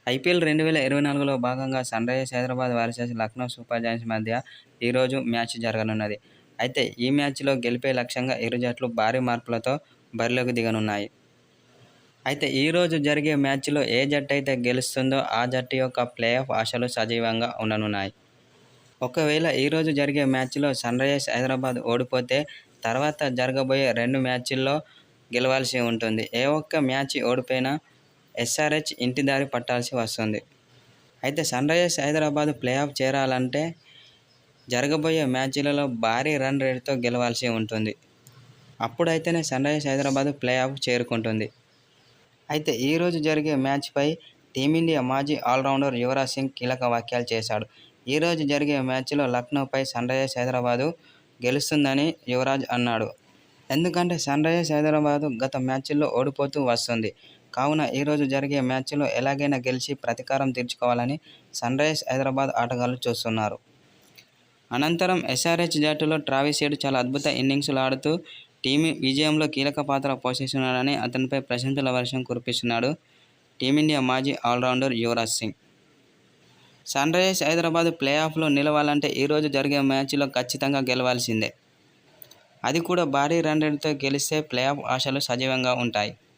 IPL 2024లో భాగంగా Sunrisers Hyderabad versus Lucknow super giants మధ్య ఈరోజు మ్యాచ్ జరగనున్నది. అయితే ఈ మ్యాచ్‌లో గెలుపే లక్ష్యంగా ఇరు జట్లు భారీ మార్కులతో బరిలోకి దిగనున్నాయి. అయితే ఈరోజు జరిగే మ్యాచ్‌లో ఏ జట్టైతే గెలుస్తుందో ఆ జట్టు యొక్క ప్లేఆఫ్ ఆశలు సజీవంగా ఉండనున్నాయి. ఒకవేళ ఈరోజు జరిగే మ్యాచ్‌లో సన్‌రైజర్స్ హైదరాబాద్ ఓడిపోతే తర్వాత జరగబోయే 2 మ్యాచ్‌ల్లో గెలవాల్సి ఉంటుంది. ఏ ఒక్క మ్యాచ్ ఓడిపోయినా ఎస్ఆర్హెచ్ ఇంటి దారి పట్టాల్సి వస్తుంది. అయితే సన్‌రైజర్స్ హైదరాబాద్ ప్లేఆఫ్ చేరాలంటే జరగబోయే మ్యాచ్‌లలో భారీ రన్ రేటుతో గెలవాల్సి ఉంటుంది. అప్పుడైతేనే సన్‌రైజర్స్ హైదరాబాద్ ప్లేఆఫ్ చేరుకుంటుంది. అయితే ఈరోజు జరిగే మ్యాచ్‌పై టీమిండియా మాజీ ఆల్రౌండర్ యువరాజ్ సింగ్ కీలక వ్యాఖ్యలు చేశాడు. ఈరోజు జరిగే మ్యాచ్‌లో లక్నోపై సన్‌రైజర్స్ హైదరాబాద్ గెలుస్తుందని యువరాజ్ అన్నాడు. ఎందుకంటే సన్‌రైజర్స్ హైదరాబాద్ గత మ్యాచ్‌ల్లో ఓడిపోతూ వస్తుంది. కావున ఈరోజు జరిగే మ్యాచ్‌లో ఎలాగైనా గెలిచి ప్రతీకారం తీర్చుకోవాలని సన్‌రైజర్స్ హైదరాబాద్ ఆటగాళ్లు చూస్తున్నారు. అనంతరం ఎస్ఆర్హెచ్ జట్టులో ట్రావిస్ హెడ్ చాలా అద్భుత ఇన్నింగ్స్లు ఆడుతూ టీమ్ విజయంలో కీలక పాత్ర పోషిస్తున్నాడని అతనిపై ప్రశంసల వర్షం కురిపిస్తున్నాడు టీమిండియా మాజీ ఆల్రౌండర్ యువరాజ్ సింగ్. సన్‌రైజర్స్ హైదరాబాద్ ప్లేఆఫ్లో నిలవాలంటే ఈరోజు జరిగే మ్యాచ్లో ఖచ్చితంగా గెలవాల్సిందే. అది కూడా భారీ రన్ రేటుతో గెలిస్తే ప్లేఆఫ్ ఆశలు సజీవంగా ఉంటాయి.